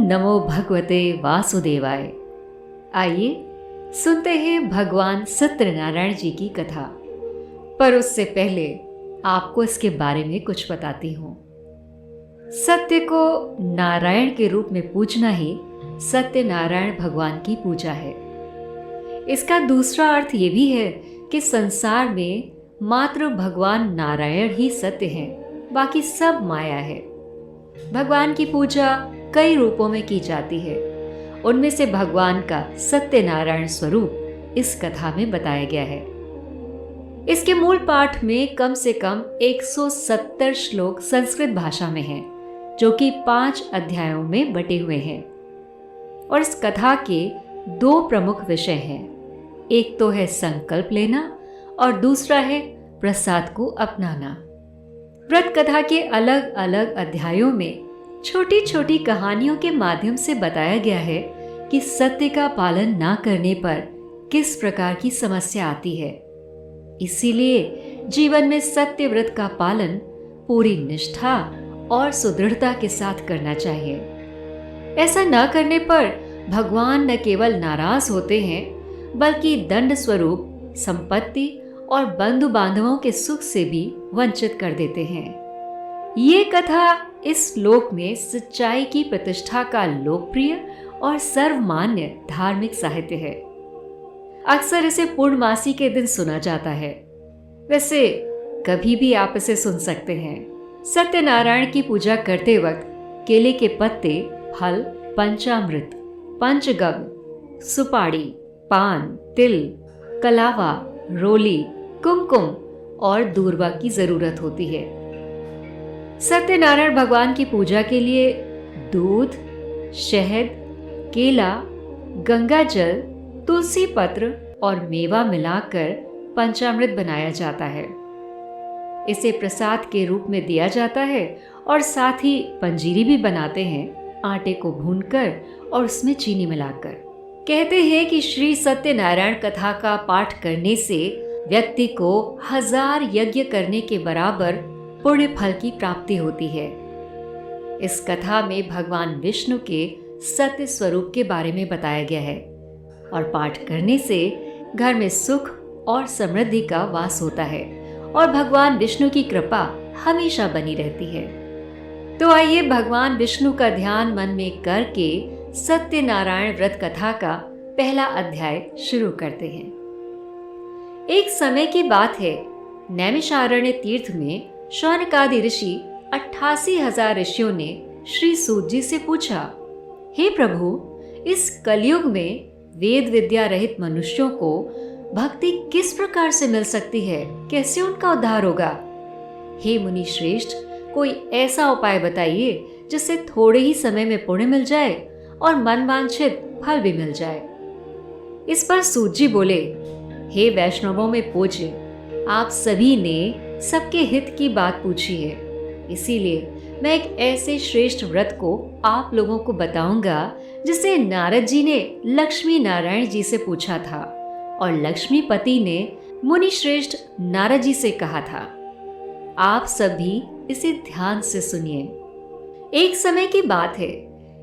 नमो भगवते वासुदेवाय। आइए सुनते हैं भगवान सत्यनारायण जी की कथा। पर उससे पहले आपको इसके बारे में कुछ बताती हूँ। सत्य को नारायण के रूप में पूजना ही सत्यनारायण भगवान की पूजा है। इसका दूसरा अर्थ ये भी है कि संसार में मात्र भगवान नारायण ही सत्य हैं, बाकी सब माया है। भगवान की पूजा कई रूपों में की जाती है। उनमें से भगवान का सत्यनारायण स्वरूप इस कथा में बताया गया है। इसके मूल पाठ में कम से कम 170 श्लोक संस्कृत भाषा में हैं, जो कि 5 अध्यायों में बटे हुए हैं। और इस कथा के 2 प्रमुख विषय हैं। एक तो है संकल्प लेना और दूसरा है प्रसाद को अपनाना। व्रत कथा के अलग अलग अध्यायों में छोटी छोटी कहानियों के माध्यम से बताया गया है कि सत्य का पालन ना करने पर किस प्रकार की समस्या आती है। इसीलिए जीवन में सत्य व्रत का पालन पूरी निष्ठा और सुदृढ़ता के साथ करना चाहिए। ऐसा न करने पर भगवान न केवल नाराज होते हैं, बल्कि दंड स्वरूप संपत्ति और बंधु बांधवों के सुख से भी वंचित कर देते हैं। ये कथा इस लोक में सच्चाई की प्रतिष्ठा का लोकप्रिय और सर्वमान्य धार्मिक साहित्य है। अक्सर इसे पूर्णमासी के दिन सुना जाता है। वैसे कभी भी आप इसे सुन सकते हैं। सत्यनारायण की पूजा करते वक्त केले के पत्ते, फल, पंचामृत, पंचगव्य, सुपारी, पान, तिल, कलावा, रोली, कुमकुम और दूर्वा की जरूरत होती है। सत्यनारायण भगवान की पूजा के लिए दूध, शहद, केला, गंगा जल, तुलसी पत्र और मेवा मिलाकर पंचामृत बनाया जाता है। इसे प्रसाद के रूप में दिया जाता है और साथ ही पंजीरी भी बनाते हैं, आटे को भूनकर और उसमें चीनी मिलाकर। कहते हैं कि श्री सत्यनारायण कथा का पाठ करने से व्यक्ति को 1000 यज्ञ करने के बराबर पुण्य फल की प्राप्ति होती है। इस कथा में भगवान विष्णु के सत्य स्वरूप के बारे में बताया गया है और पाठ करने से घर में सुख और समृद्धि का वास होता है और भगवान विष्णु की कृपा हमेशा बनी रहती है। तो आइए भगवान विष्णु का ध्यान मन में करके सत्यनारायण व्रत कथा का पहला अध्याय शुरू करते हैं। एक समय की बात है, नैमिषारण्य तीर्थ में शौनकादि ऋषि 88,000 ऋषियों ने श्री सूत जी से पूछा, हे प्रभु, इस कलयुग में वेद विद्या रहित मनुष्यों को भक्ति किस प्रकार से मिल सकती है? कैसे उनका उद्धार होगा? हे मुनि श्रेष्ठ, कोई ऐसा उपाय बताइए जिससे थोड़े ही समय में पुण्य मिल जाए और मनवांछित फल भी मिल जाए। इस पर सूत जी बोले, हे वैष्णवों में पूज्य, आप सभी ने सबके हित की बात पूछी है, इसीलिए मैं एक ऐसे श्रेष्ठ व्रत को आप लोगों को बताऊंगा जिसे नारद जी ने लक्ष्मी नारायण जी से पूछा था और लक्ष्मीपति ने मुनि श्रेष्ठ नारद जी से कहा था। आप सभी इसे ध्यान से सुनिए। एक समय की बात है,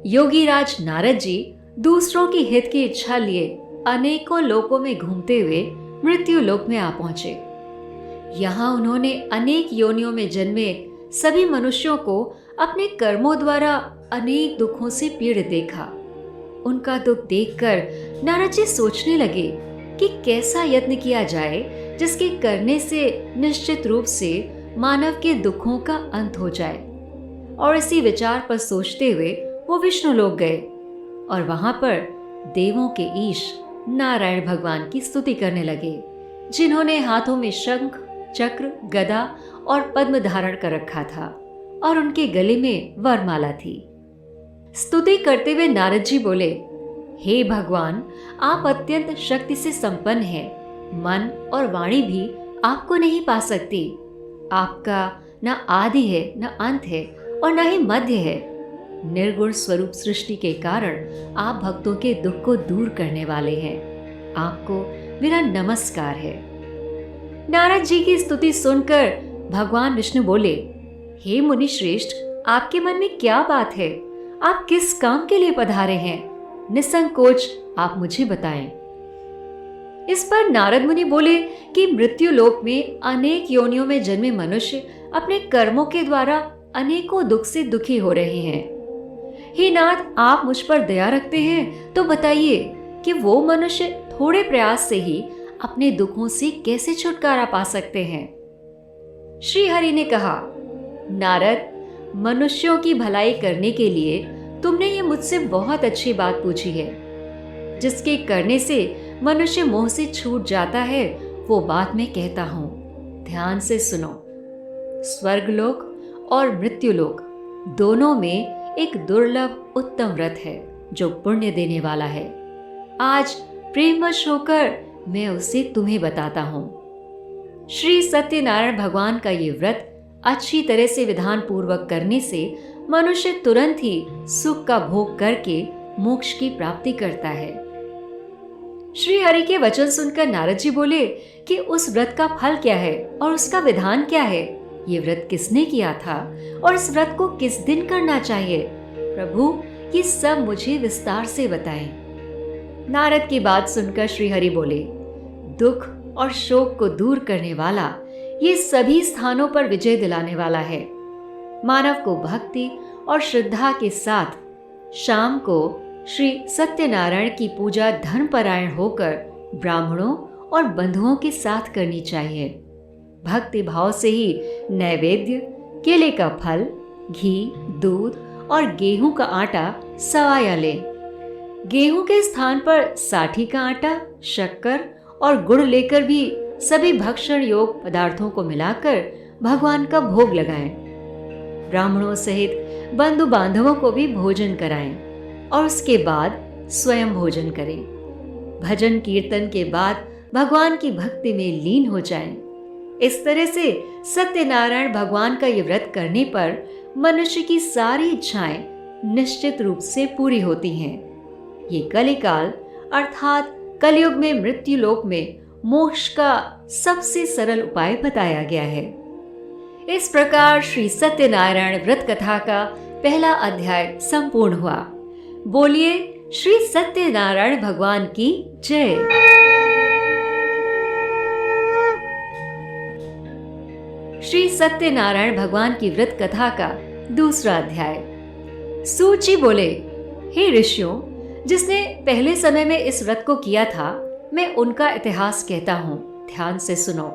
योगीराज नारद जी दूसरों की हित की इच्छा लिए अनेकों लोकों में घूमते हुए मृत्यु लोक में आ पहुंचे। यहाँ उन्होंने अनेक योनियों में जन्मे सभी मनुष्यों को अपने कर्मों द्वारा अनेक दुखों से पीड़ित देखा। उनका दुख देखकर नारद जी सोचने लगे कि कैसा यत्न किया जाए जिसके करने से निश्चित रूप से मानव के दुखों का अंत हो जाए। और इसी विचार पर सोचते हुए वो विष्णु लोक गए और वहां पर देवों के ईश नारायण भगवान की स्तुति करने लगे, जिन्होंने हाथों में शंख, चक्र, गदा और पद्म धारण कर रखा था और उनके गले में वरमाला थी। स्तुति करते हुए नारद जी बोले, हे भगवान, आप अत्यंत शक्ति से संपन्न हैं। मन और वाणी भी आपको नहीं पा सकती। आपका न आदि है, न अंत है और न ही मध्य है। निर्गुण स्वरूप सृष्टि के कारण आप भक्तों के दुख को दूर करने वाले हैं। आपको मेरा नमस्कार है। नारद जी की स्तुति सुनकर भगवान विष्णु बोले, हे मुनि श्रेष्ठ, आपके मन में क्या बात है? आप किस काम के लिए पधारे हैं? निसंकोच आप मुझे बताएं। इस पर नारद मुनि बोले कि मृत्यु लोक में अनेक योनियों में जन्मे मनुष्य अपने कर्मों के द्वारा अनेकों दुख से दुखी हो रहे हैं। हे नाथ, आप मुझ पर दया रखते हैं तो बताइए कि वो मनुष्य थोड़े प्रयास से ही अपने दुखों से कैसे छुटकारा पा सकते हैं। श्री हरि ने कहा, नारद, मनुष्यों की भलाई करने के लिए तुमने ये मुझसे बहुत अच्छी बात पूछी है। जिसके करने से मनुष्य मोह से छूट जाता है वो बात मैं कहता हूं, ध्यान से सुनो। स्वर्गलोक और मृत्युलोक दोनों में एक दुर्लभ उत्तम व्रत है जो पुण्य देने वाला है। आज प्रेमवश होकर मैं उसे तुम्हें बताता हूं। श्री सत्यनारायण भगवान का ये व्रत अच्छी तरह से विधान पूर्वक करने से मनुष्य तुरंत ही सुख का भोग करके मोक्ष की प्राप्ति करता है। श्री हरि के वचन सुनकर नारद जी बोले कि उस व्रत का फल क्या है और उसका विधान क्या है? ये व्रत किसने किया था और इस व्रत को किस दिन करना चाहिए? प्रभु, ये सब मुझे विस्तार से बताएं। नारद की बात सुनकर श्री हरि बोले, दुख और शोक को दूर करने वाला, ये सभी स्थानों पर विजय दिलाने वाला है। मानव को भक्ति और श्रद्धा के साथ शाम को श्री सत्यनारायण की पूजा धर्मपरायण होकर ब्राह्मणों और बंधुओं के साथ करनी चाहिए। भक्ति भाव से ही नैवेद्य, केले का फल, घी, दूध और गेहूं का आटा सवाया लें। गेहूं के स्थान पर साठी का आटा, शक्कर और गुड़ लेकर भी सभी भक्षण योग पदार्थों को मिलाकर भगवान का भोग लगाएं। ब्राह्मणों सहित बंधु बांधवों को भी भोजन कराएं और उसके बाद स्वयं भोजन करें। भजन कीर्तन के बाद भगवान की भक्ति में लीन हो जाएं। इस तरह से सत्यनारायण भगवान का ये व्रत करने पर मनुष्य की सारी इच्छाएं निश्चित रूप से पूरी होती हैं। ये कलिकाल अर्थात कलयुग में मृत्यु लोक में मोक्ष का सबसे सरल उपाय बताया गया है। इस प्रकार श्री सत्यनारायण व्रत कथा का पहला अध्याय संपूर्ण हुआ। बोलिए श्री सत्यनारायण भगवान की जय। श्री सत्यनारायण भगवान की व्रत कथा का दूसरा अध्याय। सूत जी बोले, हे ऋषियों, जिसने पहले समय में इस व्रत को किया था, मैं उनका इतिहास कहता हूं, ध्यान से सुनो।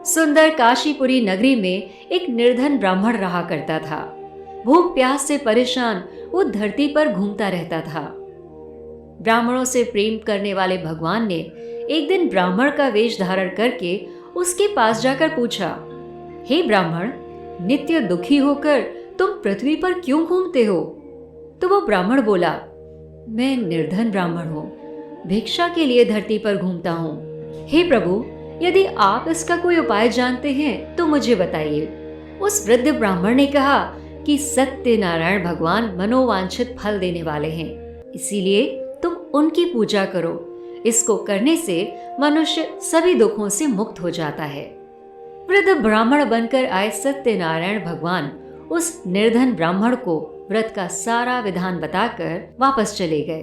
सुंदर काशीपुरी नगरी में एक निर्धन ब्राह्मण रहा करता था। भूख प्यास से परेशान वो धरती पर घूमता रहता था। ब्राह्मणों से प्रेम करने वाले भगवान ने एक दिन ब्राह्मण का वेश धारण करके उसके पास जाकर पूछा, हे ब्राह्मण, नित्य दुखी होकर तुम पृथ्वी पर क्यों घूमते हो? तो वो ब्राह्मण बोला, मैं निर्धन ब्राह्मण हूँ, भिक्षा के लिए धरती पर घूमता हूँ। हे प्रभु, यदि आप इसका कोई उपाय जानते हैं तो मुझे बताइए। उस वृद्ध ब्राह्मण ने कहा कि सत्यनारायण भगवान मनोवांछित फल देने वाले हैं, इसीलिए तुम उनकी पूजा करो। इसको करने से मनुष्य सभी दुखों से मुक्त हो जाता है। वृद्ध ब्राह्मण बनकर आए सत्यनारायण भगवान उस निर्धन ब्राह्मण को व्रत का सारा विधान बताकर वापस चले गए।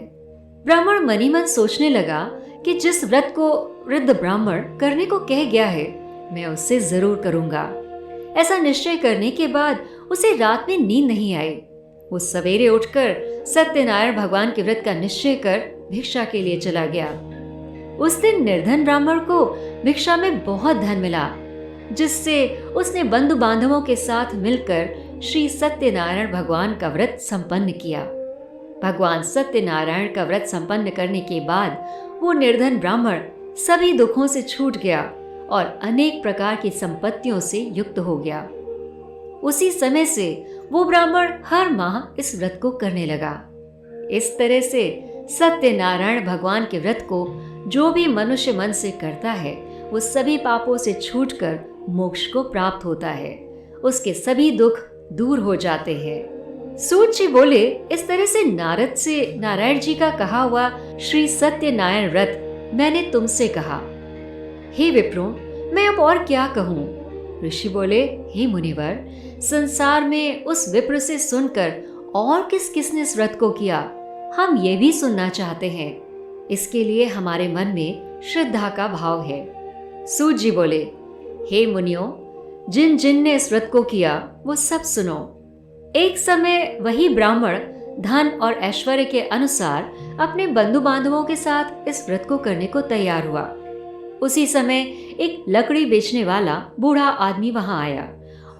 ब्राह्मण मनी मन सोचने लगा कि जिस व्रत को वृद्ध ब्राह्मण करने को कह गया है, मैं उससे जरूर करूंगा। ऐसा निश्चय करने के बाद उसे रात में नींद नहीं आई। वो सवेरे उठकर सत्यनारायण भगवान के व्रत का निश्चय कर भिक्षा के लिए चला गया। उस दिन निर्धन ब्राह्मण को भिक्षा में बहुत धन मिला, जिससे उसने बंधु बांधवों के साथ मिलकर श्री सत्यनारायण भगवान का व्रत संपन्न किया। भगवान सत्यनारायण का व्रत संपन्न करने के बाद वो निर्धन ब्राह्मण सभी दुखों से छूट गया और अनेक प्रकार की संपत्तियों से युक्त हो गया। उसी समय से वो ब्राह्मण हर माह इस व्रत को करने लगा। इस तरह से सत्यनारायण भगवान के व्रत को जो भी मनुष्य मन से करता है, वो सभी पापों से छूटकर मोक्ष को प्राप्त होता है। उसके सभी दुख दूर हो जाते हैं। सूत जी बोले, इस तरह से नारद से नारायण जी का कहा हुआ श्री सत्यनारायण व्रत मैंने तुमसे कहा। हे विप्रो, मैं अब और क्या कहूँ? ऋषि बोले, हे मुनिवर, संसार में उस विप्र से सुनकर और किस किस ने इस व्रत को किया, हम ये भी सुनना चाहते हैं। इसके लिए हमारे मन में श्रद्धा का भाव है। सूत जी बोले, हे मुनियों, जिन जिन ने इस व्रत को किया वो सब सुनो। एक समय वही ब्राह्मण धन और ऐश्वर्य के अनुसार अपने बंधु बांधवों के साथ इस व्रत को करने को तैयार हुआ। उसी समय एक लकड़ी बेचने वाला बूढ़ा आदमी वहां आया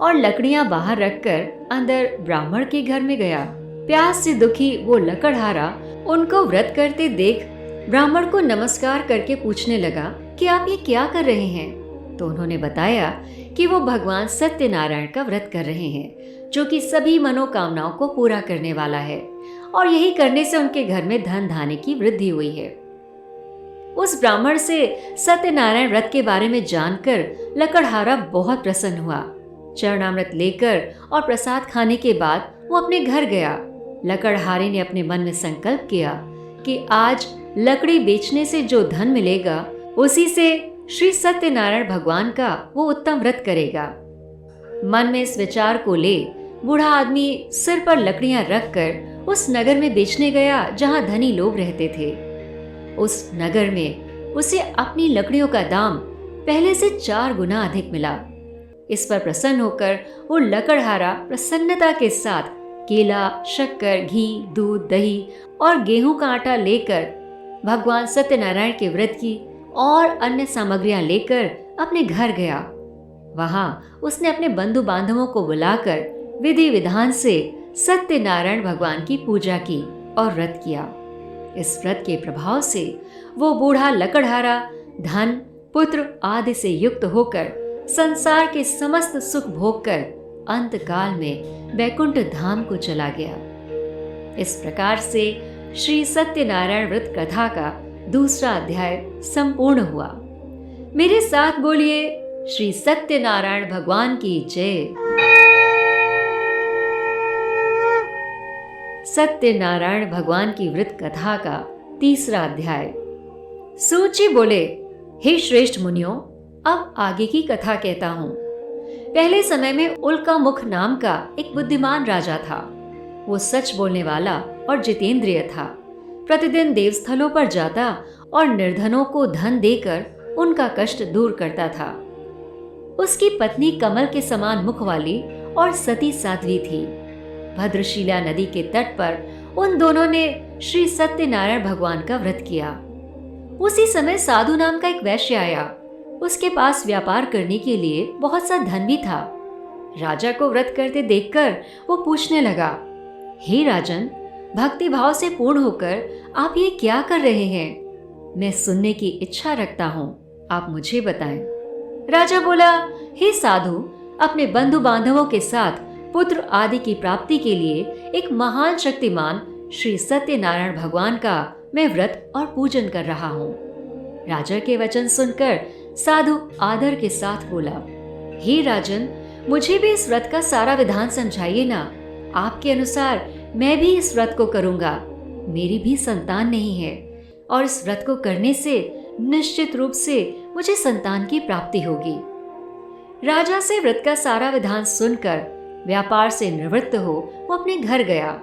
और लकड़ियां बाहर रखकर अंदर ब्राह्मण के घर में गया। प्यास से दुखी वो लकड़हारा उनको व्रत करते देख ब्राह्मण को नमस्कार करके पूछने लगा कि आप ये क्या कर रहे हैं। तो उन्होंने बताया कि वो भगवान सत्यनारायण का व्रत कर रहे हैं, जो कि सभी मनोकामनाओं को पूरा करने वाला है, और यही करने से उनके घर में धन धान्य की वृद्धि हुई है। उस ब्राह्मण से सत्यनारायण व्रत के बारे में जानकर लकड़हारा बहुत प्रसन्न हुआ। चरणामृत लेकर और प्रसाद खाने के बाद वो अपने घर गया। लकड़हारे ने अपने मन में संकल्प किया कि आज लकड़ी बेचने से जो धन मिलेगा उसी से श्री सत्यनारायण भगवान का वो उत्तम व्रत करेगा। मन में इस विचार को ले बूढ़ा आदमी सिर पर लकड़ियां रखकर उस नगर में बेचने गया जहां धनी लोग रहते थे। उस नगर में उसे अपनी लकड़ियों का दाम पहले से 4 गुना अधिक मिला। इस पर प्रसन्न होकर वो लकड़हारा प्रसन्नता के साथ केला, शक्कर, घी, दूध, दही और गेहूं का आटा लेकर भगवान सत्यनारायण के व्रत की और अन्य सामग्रियां लेकर अपने घर गया। वहां उसने अपने बंधु बांधवों को बुलाकर विधि विधान से सत्यनारायण भगवान की पूजा की और व्रत किया। इस व्रत के प्रभाव से वो बूढ़ा लकड़हारा धन, पुत्र आदि से युक्त होकर संसार के समस्त सुख भोग कर अंत काल में वैकुंठ धाम को चला गया। इस प्रकार से श्री सत्यनारायण व्रत कथा का दूसरा अध्याय संपूर्ण हुआ। मेरे साथ बोलिए, श्री सत्यनारायण भगवान की जय। सत्यनारायण भगवान की व्रत कथा का तीसरा अध्याय। सूत जी बोले, हे श्रेष्ठ मुनियों, अब आगे की कथा कहता हूँ। पहले समय में उल्का मुख नाम का एक बुद्धिमान राजा था। वो सच बोलने वाला और जितेंद्रिय था। प्रतिदिन देवस्थलों पर जाता और निर्धनों को धन देकर उनका कष्ट दूर करता था। उसकी पत्नी कमल के समान मुख वाली और सती साध्वी थी। भद्रशिला नदी के तट पर उन दोनों ने श्री सत्यनारायण भगवान का व्रत किया। उसी समय साधु नाम का एक वैश्य आया। उसके पास व्यापार करने के लिए बहुत सा धन भी था। राजा को व्रत करते देखकर वो पूछने लगा, हे राजन, भक्ति भाव से पूर्ण होकर आप ये क्या कर रहे हैं? मैं सुनने की इच्छा रखता हूँ, आप मुझे बताएं। राजा बोला, हे साधु, अपने बंधु बांधवों के साथ पुत्र आदि की प्राप्ति के लिए एक महान शक्तिमान श्री सत्यनारायण भगवान का मैं व्रत और पूजन कर रहा हूँ। राजा के वचन सुनकर साधु आदर के साथ बोला, हे राजन, मुझे भी इस व्रत का सारा विधान समझाइए ना। आपके अनुसार मैं भी इस व्रत को करूंगा। मेरी भी संतान नहीं है और इस व्रत को करने से निश्चित रूप से मुझे संतान की प्राप्ति होगी। राजा से व्रत का सारा विधान सुनकर व्यापार से निवृत्त हो वो अपने घर गया।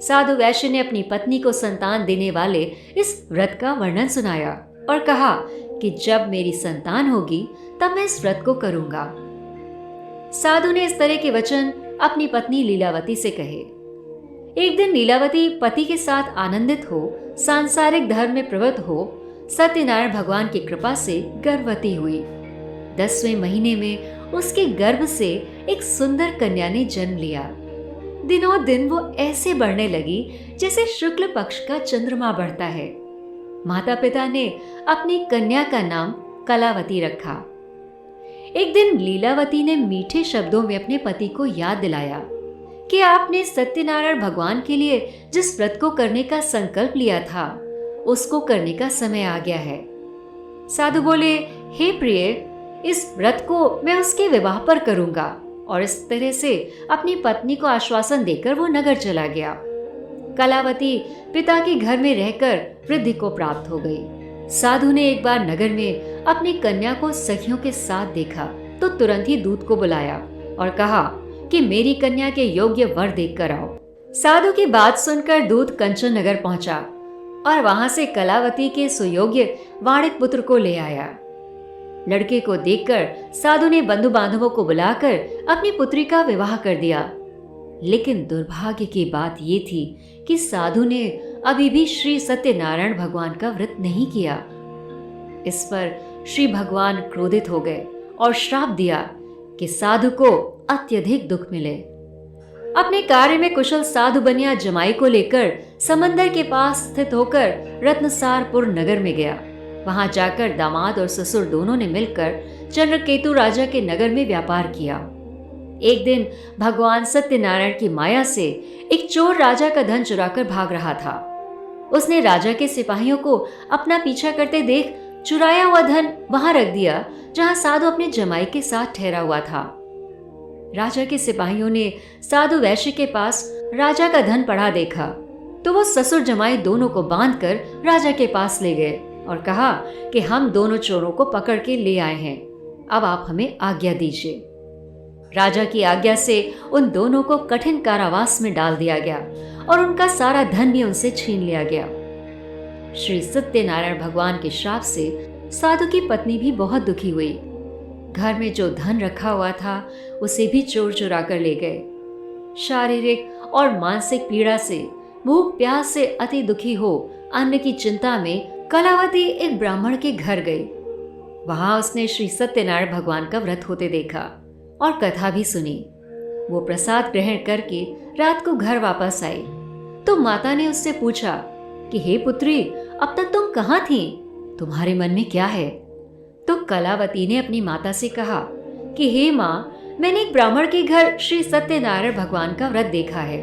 साधु वैश्य ने अपनी पत्नी को संतान देने वाले इस व्रत का वर्णन सुनाया और कहा कि जब मेरी संतान होगी तब मैं इस व्रत को करूंगा। साधु ने इस तरह के वचन अपनी पत्नी लीलावती से कहे। एक दिन लीलावती पति के साथ आनंदित हो, सांसारिक धर्म में प्रवृत्त हो, सत्यनारायण भगवान की कृपा से गर्भवती हुई। 10वें महीने में उसके गर्भ से एक सुंदर कन्या ने जन्म लिया। दिनों दिन वो ऐसे बढ़ने लगी जैसे शुक्ल पक्ष का चंद्रमा बढ़ता है। माता पिता ने अपनी कन्या का नाम कलावती रखा। एक दिन लीलावती ने मीठे शब्दों में अपने पति को याद दिलाया कि आपने सत्यनारायण भगवान के लिए जिस व्रत को करने का संकल्प लिया था उसको करने का समय आ गया है। साधु बोले, हे प्रिय, इस व्रत को मैं उसके विवाह पर करूंगा। और इस तरह से अपनी पत्नी को आश्वासन देकर वो नगर चला गया। कलावती पिता के घर में रहकर वृद्धि को प्राप्त हो गई। साधु ने एक बार नगर में अपनी कन्या को सखियों के साथ देखा तो तुरंत ही दूत को बुलाया और कहा कि मेरी कन्या के योग्य वर देख कर आओ। साधु की बात सुनकर दूत कंचन नगर पहुंचा और वहां से कलावती के सुयोग्य वाणिक पुत्र को ले आया। लड़के को देखकर साधु ने बंधु बांधवों को बुलाकर अपनी पुत्री का विवाह कर दिया। लेकिन दुर्भाग्य की बात ये थी कि साधु ने अभी भी श्री सत्यनारायण भगवान का व्रत नहीं किया। इस पर श्री भगवान क्रोधित हो गए और श्राप दिया कि साधु को अत्यधिक दुख मिले। अपने कार्य में कुशल साधु बनिया जमाई को लेकर समंदर के पास स्थित होकर रत्नसारपुर नगर में गया। वहां जाकर दामाद और ससुर दोनों ने मिलकर चंद्रकेतु राजा के नगर में व्यापार किया। एक दिन भगवान सत्यनारायण की माया से एक चोर राजा का धन चुराकर भाग रहा था। उसने राजा के सिपाहियों को अपना पीछा करते देख चुराया हुआ धन वहां रख दिया जहां साधु अपने जमाई के साथ ठहरा हुआ था। राजा के सिपाहियों ने साधु वैश्य के पास राजा का धन पड़ा देखा तो वो ससुर जमाई दोनों को बांधकर राजा के पास ले गए और कहा कि हम दोनों चोरों को पकड़ के ले आए हैं, अब आप हमें आज्ञा दीजिए। राजा की आज्ञा से उन दोनों को कठिन कारावास में डाल दिया गया और उनका सारा धन भी उनसे छीन लिया गया। श्री सत्यनारायण भगवान के श्राप से साधु की पत्नी भी बहुत दुखी हुई। घर में जो धन रखा हुआ था उसे भी चोर चुरा कर ले गए। शारीरिक और मानसिक पीड़ा से, भूख प्यास से अति दुखी हो अन्न की चिंता में कलावती एक ब्राह्मण के घर गई। वहां उसने श्री सत्यनारायण भगवान का व्रत होते देखा और कथा भी सुनी। वो प्रसाद ग्रहण करके रात को घर वापस आई तो माता ने उससे पूछा कि हे पुत्री, अब तक तुम कहाँ थी? तुम्हारे मन में क्या है? तो कलावती ने अपनी माता से कहा कि हे माँ, मैंने एक ब्राह्मण के घर श्री सत्यनारायण भगवान का व्रत देखा है।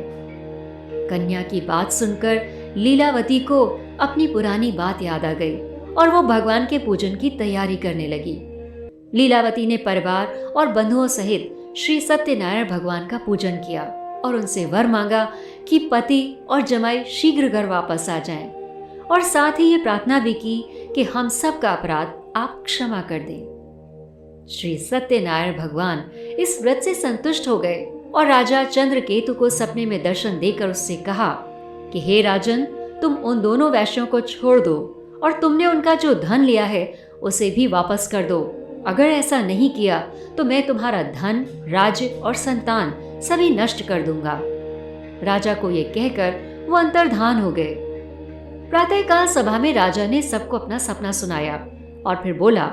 कन्या की बात सुनकर लीलावती को अपनी पुरानी बात याद आ गई और वो भगवान के पूजन की तैयारी करने लगी। लीलावती ने परिवार और बंधुओं सहित श्री सत्यनारायण भगवान का पूजन किया और उनसे वर मांगा कि पति और जमाई शीघ्र घर वापस आ जाएं और साथ ही ये प्रार्थना भी की कि हम सब का अपराध आप क्षमा कर दें। श्री सत्यनारायण भगवान इस व्रत से संतुष्ट हो गए और राजा चंद्रकेतु को सपने में दर्शन देकर उससे कहा कि हे राजन, तुम उन दोनों वैश्यों को छोड़ दो और तुमने उनका जो धन लिया है उसे भी वापस कर दो। अगर ऐसा नहीं किया तो मैं तुम्हारा धन, राज्य और संतान सभी नष्ट कर दूंगा। राजा को ये कहकर वो अंतर्धान हो गए। प्रातःकाल सभा में राजा ने सबको अपना सपना सुनाया और फिर बोला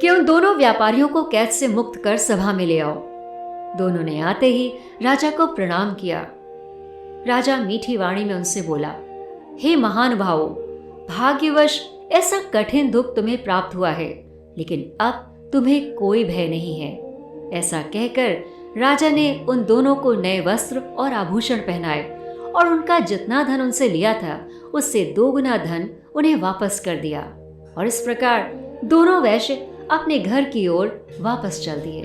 कि उन दोनों व्यापारियों को कैद से मुक्त कर सभा में ले आओ। दोनों ने आते ही राजा को प्रणाम किया। राजा मीठी वाणी में उनसे बोला, हे महानुभावों, भाग्यवश ऐसा कठिन दुख तुम्हें प्राप्त हुआ है, लेकिन अब तुम्हें कोई भय नहीं है। ऐसा कहकर राजा ने उन दोनों को नए वस्त्र और आभूषण पहनाए और उनका जितना धन उनसे लिया था उससे 2 गुना धन उन्हें वापस कर दिया। और इस प्रकार दोनों वैश्य अपने घर की ओर वापस चल दिए।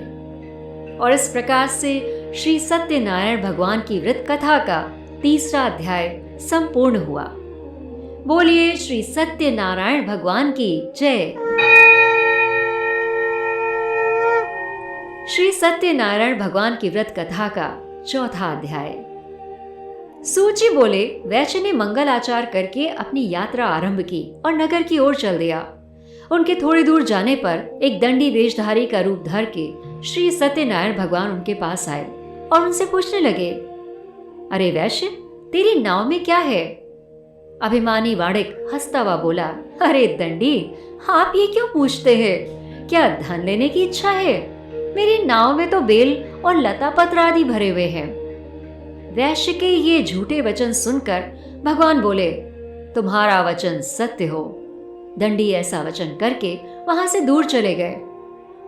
और इस प्रकार से श्री सत्यनारायण भगवान की व्रत कथा का 3रा अध्याय संपूर्ण हुआ। बोलिए श्री सत्यनारायण भगवान की जय। श्री सत्यनारायण भगवान की व्रत कथा का 4था अध्याय। सूची बोले, वैश्य ने मंगल आचार करके अपनी यात्रा आरंभ की और नगर की ओर चल दिया। उनके थोड़ी दूर जाने पर एक दंडी वेशधारी का रूप धर के श्री सत्यनारायण भगवान उनके पास आए और उनसे पूछने लगे, अरे वैश्य, तेरी नाव में क्या है? अभिमानी वाणिक हंसता हुआ बोला, अरे दंडी, आप ये क्यों पूछते हैं? क्या धन लेने की इच्छा है? मेरी नाव में तो बेल और लता पत्र आदि भरे हुए हैं। वैश्य के ये झूठे वचन सुनकर भगवान बोले, तुम्हारा वचन सत्य हो। दंडी ऐसा वचन करके वहां से दूर चले गए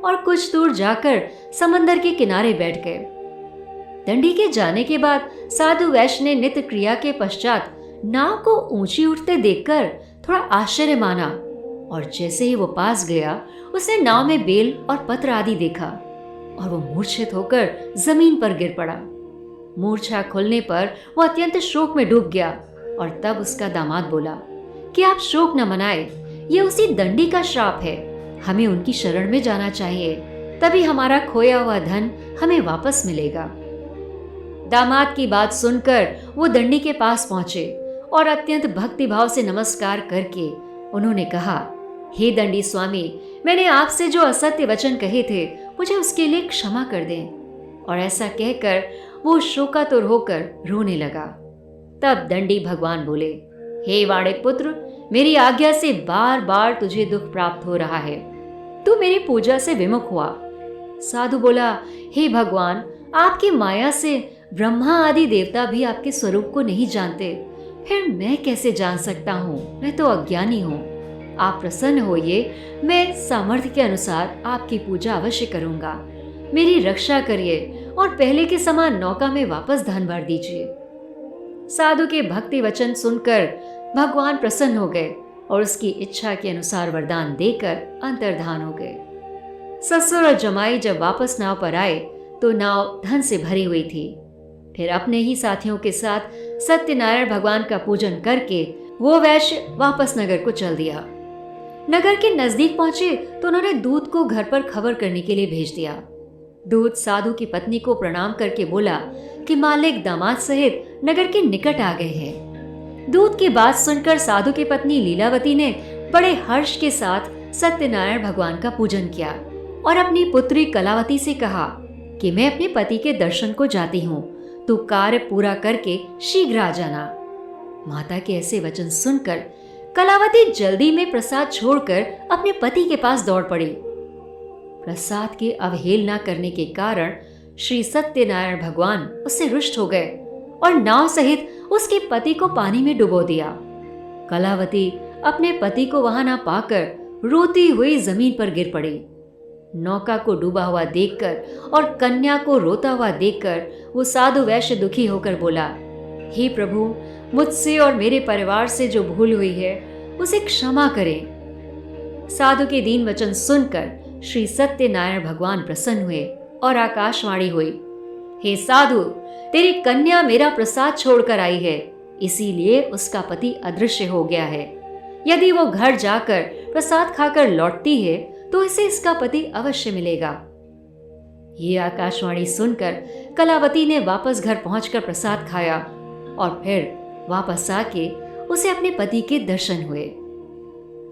और कुछ दूर जाकर समंदर के किनारे बैठ गए। दंडी के जाने के बाद साधु वैश्य ने नित्य क्रिया के पश्चात नाव को ऊंची उठते देखकर थोड़ा आश्चर्य माना और जैसे ही वो पास गया उसने नाव में बेल और पत्र आदि देखा और वो मूर्छित होकर जमीन पर गिर पड़ा। मूर्छा खुलने पर वो अत्यंत शोक में डूब गया और तब उसका दामाद बोला कि आप शोक न मनाए, ये उसी दंडी का श्राप है। हमें उनकी शरण में जाना चाहिए, तभी हमारा खोया हुआ धन हमें वापस मिलेगा। दामाद की बात सुनकर वो दंडी के पास पहुंचे और अत्यंत भक्तिभाव से नमस्कार करके उन्होंने कहा, हे दंडी स्वामी, मैंने आपसे जो असत्य वचन कहे थे मुझे उसके लिए क्षमा कर दें। और ऐसा कहकर वो शोकातुर होकर रोने लगा। तब दंडी भगवान बोले, हे वाणिक पुत्र, मेरी आज्ञा से बार बार तुझे दुख प्राप्त हो रहा है, तू मेरी पूजा से विमुख हुआ। साधु बोला, हे भगवान, आपकी माया से ब्रह्मा आदि देवता भी आपके स्वरूप को नहीं जानते, फिर मैं कैसे जान सकता हूँ? मैं तो अज्ञानी हूँ। आप प्रसन्न होइए, मैं सामर्थ्य के अनुसार आपकी पूजा अवश्य करूंगा। मेरी रक्षा करिए और पहले के समान नौका में वापस धन भर दीजिए। साधु के भक्ति वचन सुनकर भगवान प्रसन्न हो गए और उसकी इच्छा के अनुसार वरदान देकर अंतर्धान हो गए। ससुर और जमाई जब वापस नाव पर आए तो नाव धन से भरी हुई थी। फिर अपने ही साथियों के साथ सत्यनारायण भगवान का पूजन करके वो वैश्य वापस नगर को चल दिया। नगर के नजदीक पहुंचे तो उन्होंने दूत को घर पर खबर करने के लिए भेज दिया। दूत साधु की पत्नी को प्रणाम करके बोला कि मालिक दामाद सहित नगर के निकट आ गए हैं। दूत की बात सुनकर साधु की पत्नी लीलावती ने बड़े हर्ष के साथ सत्यनारायण भगवान का पूजन किया और अपनी पुत्री कलावती से कहा कि मैं अपने पति के दर्शन को जाती हूँ, तू कार्य पूरा करके शीघ्र आ जाना। माता के ऐसे वचन सुनकर कलावती जल्दी में प्रसाद छोड़कर अपने पति के पास दौड़ पड़ी। प्रसाद की अवहेलना करने के कारण श्री सत्यनारायण भगवान उससे रुष्ट हो गए और नाव सहित उसके पति को पानी में डुबो दिया। कलावती अपने पति को वहां ना पाकर रोती हुई जमीन पर गिर पड़ी। नौका को डूबा हुआ देखकर और कन्या को रोता हुआ देखकर वो साधु वैश्य दुखी होकर बोला, हे प्रभु, मुझसे और मेरे परिवार से जो भूल हुई है उसे क्षमा करें। साधु के दीन वचन सुनकर श्री सत्यनारायण भगवान प्रसन्न हुए और आकाशवाणी हुई, हे साधु, तेरी कन्या मेरा प्रसाद छोड़कर आई है, इसीलिए उसका पति अदृश्य हो गया है। यदि वो घर जाकर प्रसाद खाकर लौटती है तो इसे इसका पति अवश्य मिलेगा। ये आकाशवाणी सुनकर कलावती ने वापस घर पहुंचकर प्रसाद खाया और फिर वापस आके उसे अपने पति के दर्शन हुए।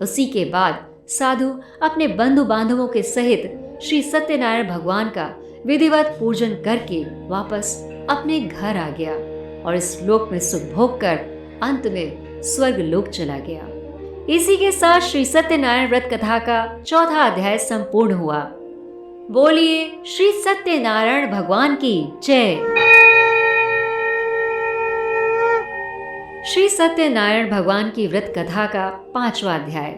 उसी के बाद साधु अपने बंधु बांधवों के सहित श्री सत्यनारायण भगवान का विधिवत पूजन करके वापस अपने घर आ गया और इस लोक में सुख भोग कर अंत में स्वर्ग लोक चला गया। इसी के साथ श्री सत्यनारायण व्रत कथा का चौथा अध्याय संपूर्ण हुआ। बोलिए श्री सत्यनारायण भगवान की जय। श्री सत्यनारायण भगवान की व्रत कथा का 5वां अध्याय।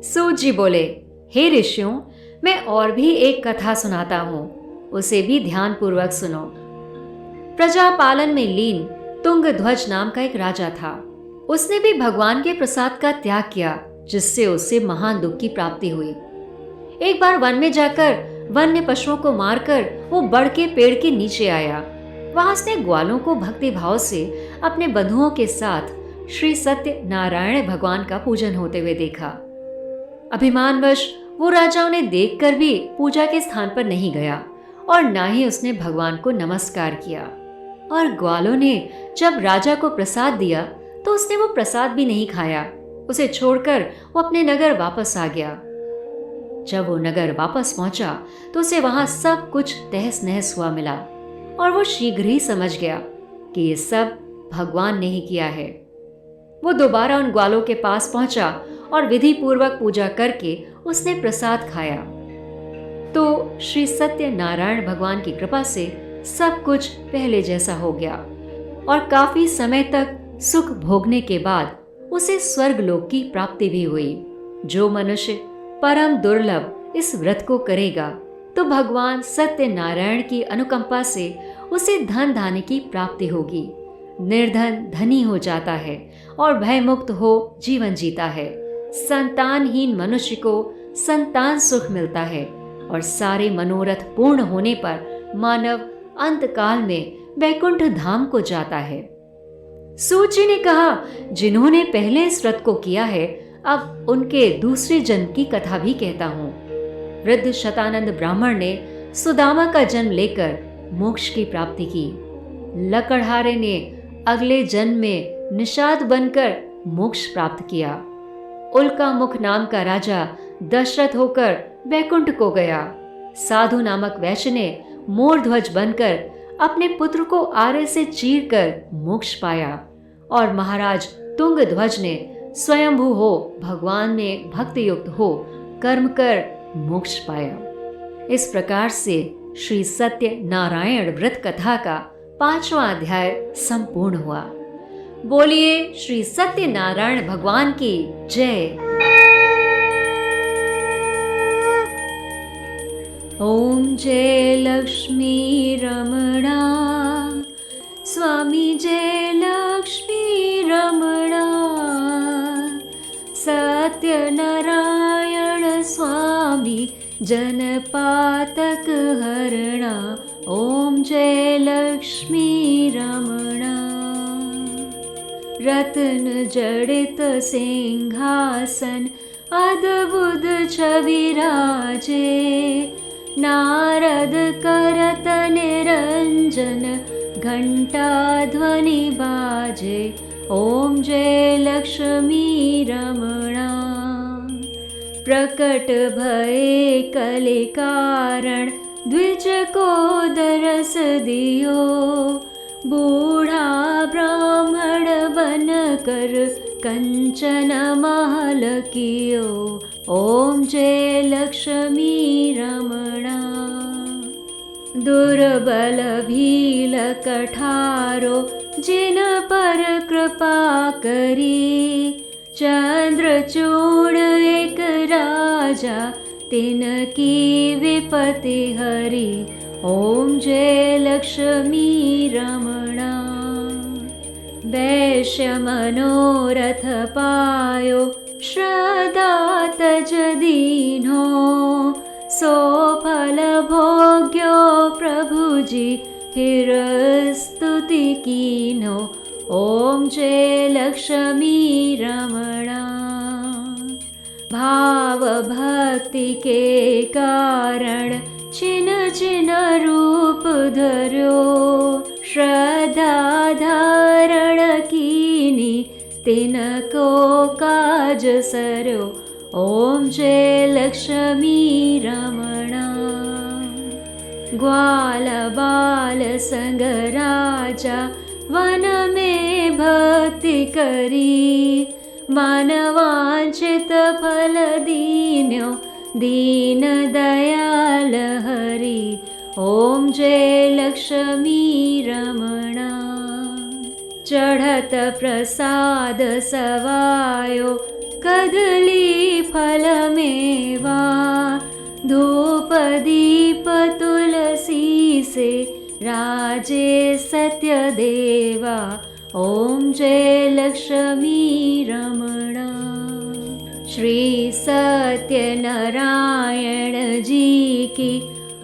सूत जी बोले, हे ऋषियों, मैं और भी एक कथा सुनाता हूँ, उसे भी ध्यान पूर्वक सुनो। प्रजा पालन में लीन तुंगध्वज नाम का एक राजा था। उसने भी भगवान के प्रसाद का त्याग किया, जिससे उसे महान दुख की प्राप्ति हुई। एक बार वन में जाकर वन्य पशुओं को मारकर वो बड़ के पेड़ के नीचे आया। वहां उसने ग्वालों को भक्ति भाव से अपने बंधुओं के साथ श्री सत्य नारायण भगवान का पूजन होते हुए देखा। अभिमानवश वो राजा उन्हें देखकर भी पूजा के स्थान पर नहीं गया और ना ही उसने भगवान को नमस्कार किया। और ग्वालों ने जब राजा को प्रसाद दिया तो उसने वो प्रसाद भी नहीं खाया। उसे छोड़कर वो अपने नगर वापस आ गया। जब वो नगर वापस पहुंचा तो उसे वहां सब कुछ तहस नहस हुआ मिला और वो शीघ्र ही समझ गया कि ये सब भगवान ने ही किया है। वो दोबारा उन ग्वालों के पास पहुंचा और विधि पूर्वक पूजा करके उसने प्रसाद खाया। तो श्री सत्य नारायण भगवान की कृपा से सब कुछ पहले जैसा हो गया और काफी समय तक सुख भोगने के बाद उसे स्वर्ग लोक की प्राप्ति भी हुई। जो मनुष्य परम दुर्लभ इस व्रत को करेगा तो भगवान सत्य नारायण की अनुकंपा से उसे धन धान्य की प्राप्ति होगी। निर्धन धनी हो जाता है और भयमुक्त हो जीवन जीता है। संतानहीन मनुष्य को संतान सुख मिलता है और सारे मनोरथ पूर्ण होने पर मानव अंत काल में वैकुंठ धाम को जाता है। सूत जी ने कहा, जिन्होंने पहले इस व्रत को किया है, अब उनके दूसरे जन्म की कथा भी कहता हूँ। वृद्ध शतानंद ब्राह्मण ने सुदामा का जन्म लेकर मोक्ष की प्राप्ति की। लकड़हारे ने अगले जन्म में निषाद बनकर मोक्ष प्राप्त किया। उल्का मुख नाम का राजा दशरथ होकर बैकुंठ को गया। साधु नामक वैश्य ने मोरध्वज बनकर अपने पुत्र को आरे से चीरकर मोक्ष पाया और महाराज तुंगध्वज ने स्वयंभू हो भगवान में भक्ति युक्त हो कर्म कर मोक्ष पाया। इस प्रकार से श्री सत्य नारायण व्रत कथा का 5वां अध्याय संपूर्ण हुआ। बोलिए श्री सत्य नारायण भगवान की जय। ओम जय लक्ष्मी रमणा स्वामी, जय लक्ष्मी रमणा सत्य नारायण स्वामी, जनपातक हरणा। ओम जय लक्ष्मी रमणा। रत्न जड़ित सिंहासन अद्भुत छवि राजे, नारद करत निरंजन घंटा ध्वनि बाजे। ओम जय लक्ष्मी रमणा। प्रकट भये कलि कारण, द्विज को दरस दियो, बूढ़ा ब्राह्मण बन कर कंचन महल कियो। ओम जय लक्ष्मी रमणा। दुर्बल भील कठारो, जिन पर कृपा करी, चंद्रचूड़ एक राजा, तिनकी विपत्ति हरी। ओम जय लक्ष्मी रमणा। वैश्य मनोरथ पायो, श्रद्धा तज दीन्हो, सो फल भोग्यो प्रभुजी, फिर स्तुति कीन्हो। ओम जय लक्ष्मी रमणा। भाव भक्ति के कारण, छिन छिन रूप धर्यो, श्रद्धा धारण कीनी, तिनको काज सर्यो। ओम जय लक्ष्मी रमणा। ग्वाल बाल संग राजा, वन में भक्ति करी, मानवांचित फल दीन्यो, दीन दयाल हरि। ओम जय लक्ष्मी रमणा। चढ़त प्रसाद सवायो, कदली फल मेवा, धूप दीप तुलसी से, राजे सत्य देवा। ओम जय लक्ष्मी रमणा। श्री सत्य नारायण जी की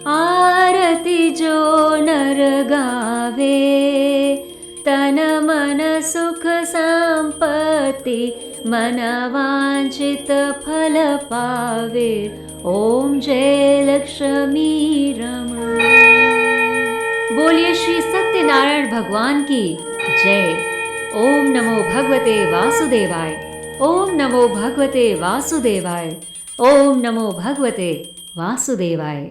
आरती जो नर गावे, तन मन सुख संपत्ति, मन वांछित फल पावे। ओम जय लक्ष्मी रमणा। बोलिए श्री सत्यनारायण भगवान की जय। ओम नमो भगवते वासुदेवाय। ओम नमो भगवते वासुदेवाय। ओम नमो भगवते वासुदेवाय।